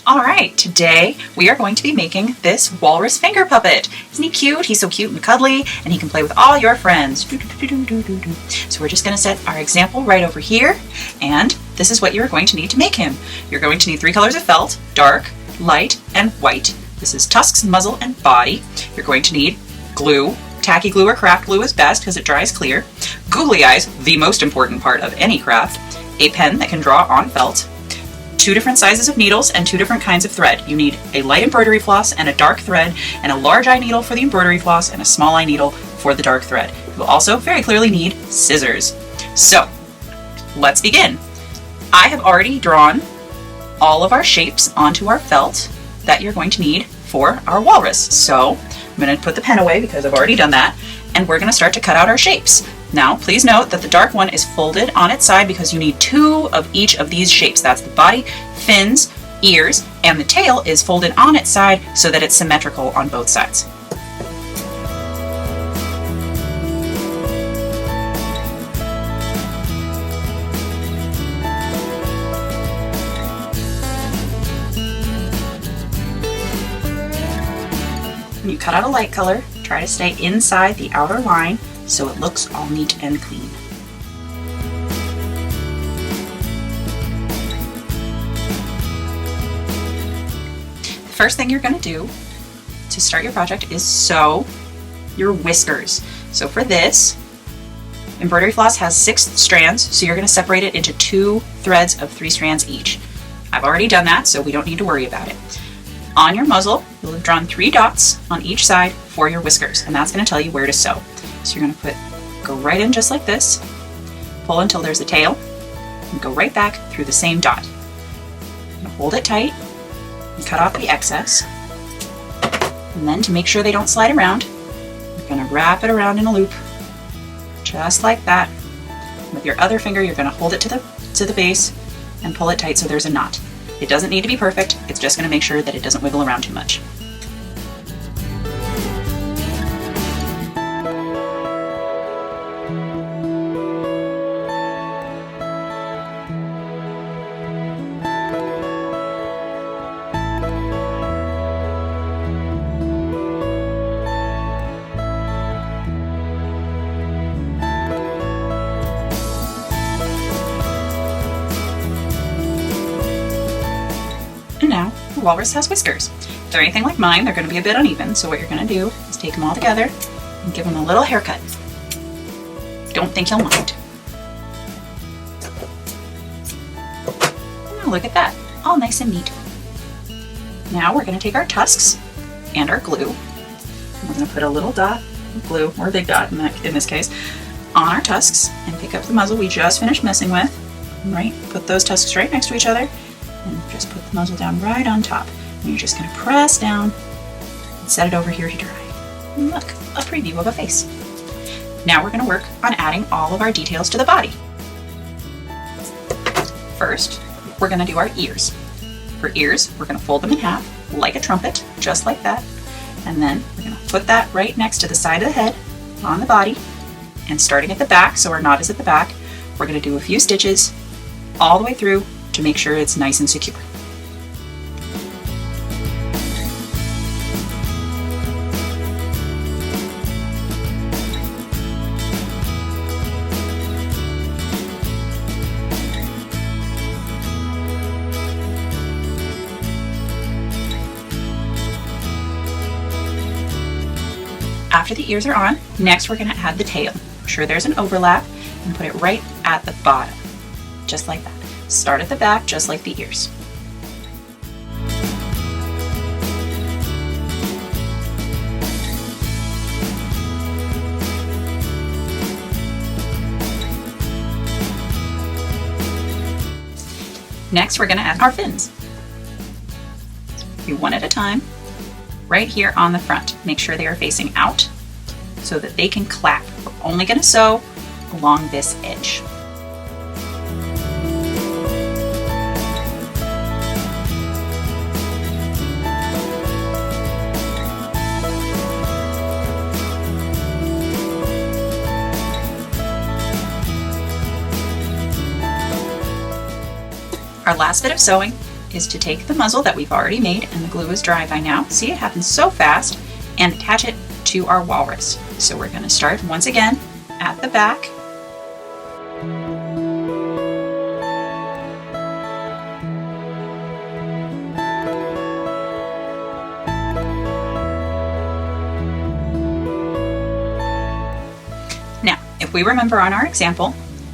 All right, today we are going to be making this walrus finger puppet. Isn't he cute? He's so cute and cuddly, and he can play with all your friends. So we're just going to set our example right over here, and this is what you're going to need to make him. You're going to need 3 colors of felt: dark, light, and white. This is tusks, muzzle, and body. You're going to need glue. Tacky glue or craft glue is best because it dries clear. Googly eyes, the most important part of any craft. A pen that can draw on felt. 2 different sizes of needles and 2 different kinds of thread. You need a light embroidery floss and a dark thread, and a large eye needle for the embroidery floss and a small eye needle for the dark thread. You will also very clearly need scissors. So let's begin. I have already drawn all of our shapes onto our felt that you're going to need for our walrus. So I'm going to put the pen away because I've already done that, and we're going to start to cut out our shapes. Now, please note that the dark one is folded on its side because you need 2 of each of these shapes. That's the body, fins, ears, and the tail is folded on its side so that it's symmetrical on both sides. When you cut out a light color, try to stay inside the outer line so it looks all neat and clean. The first thing you're going to do to start your project is sew your whiskers. So for this, embroidery floss has 6 strands, so you're going to separate it into 2 threads of 3 strands each. I've already done that, so we don't need to worry about it. On your muzzle, you'll have drawn 3 dots on each side for your whiskers, and that's going to tell you where to sew. So you're going to go right in just like this, pull until there's a tail, and go right back through the same dot. You're going to hold it tight and cut off the excess. And then to make sure they don't slide around, you're going to wrap it around in a loop, just like that. With your other finger, you're going to hold it to the base and pull it tight so there's a knot. It doesn't need to be perfect, it's just going to make sure that it doesn't wiggle around too much. And now the walrus has whiskers. If they're anything like mine, they're going to be a bit uneven, so what you're going to do is take them all together and give them a little haircut. Don't think you'll mind. Now look at that, all nice and neat. Now we're going to take our tusks and our glue, and we're going to put a little dot of glue, or a big dot in this case, on our tusks and pick up the muzzle we just finished messing with. Right, put those tusks right next to each other and just put the muzzle down right on top. And you're just going to press down and set it over here to dry. And look, a preview of a face. Now we're going to work on adding all of our details to the body. First, we're going to do our ears. For ears, we're going to fold them in half like a trumpet, just like that. And then we're going to put that right next to the side of the head on the body. And starting at the back, so our knot is at the back, we're going to do a few stitches all the way through to make sure it's nice and secure. After the ears are on, next we're going to add the tail. Make sure there's an overlap and put it right at the bottom, just like that. Start at the back, just like the ears. Next, we're going to add our fins. Do one at a time, right here on the front. Make sure they are facing out so that they can clap. We're only going to sew along this edge. Our last bit of sewing is to take the muzzle that we've already made, and the glue is dry by now. See, it happens so fast, and attach it to our walrus. So we're going to start once again at the back. Now, if we remember on our example,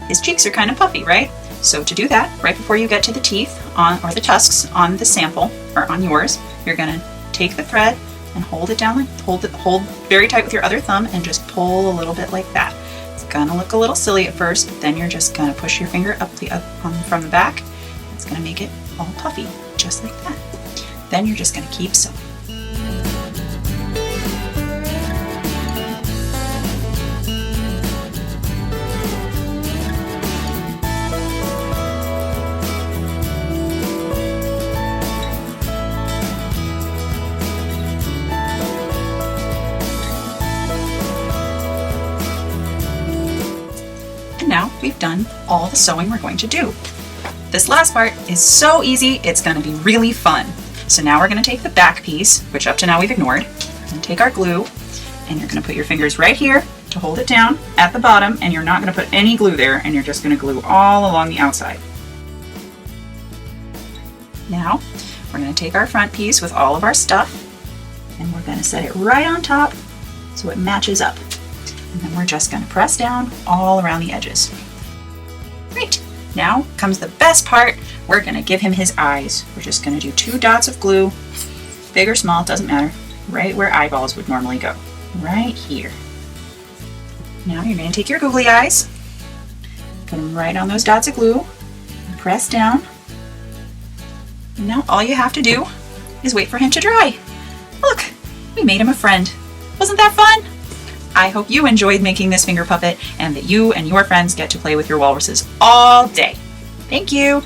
his cheeks are kind of puffy, right? So to do that, right before you get to the teeth or the tusks on the sample or on yours, you're going to take the thread and hold it down, hold very tight with your other thumb and just pull a little bit like that. It's gonna look a little silly at first, but then you're just gonna push your finger up from the back. It's gonna make it all puffy, just like that. Then you're just gonna keep sewing. Now we've done all the sewing we're going to do. This last part is so easy, it's going to be really fun. So now we're going to take the back piece, which up to now we've ignored, and take our glue, and you're going to put your fingers right here to hold it down at the bottom, and you're not going to put any glue there, and you're just going to glue all along the outside. Now we're going to take our front piece with all of our stuff, and we're going to set it right on top so it matches up. And then we're just going to press down all around the edges. Great! Now comes the best part. We're going to give him his eyes. We're just going to do 2 dots of glue, big or small, doesn't matter, right where eyeballs would normally go, right here. Now you're going to take your googly eyes, put them right on those dots of glue, and press down. And now all you have to do is wait for him to dry. Look, we made him a friend. Wasn't that fun? I hope you enjoyed making this finger puppet and that you and your friends get to play with your walruses all day. Thank you!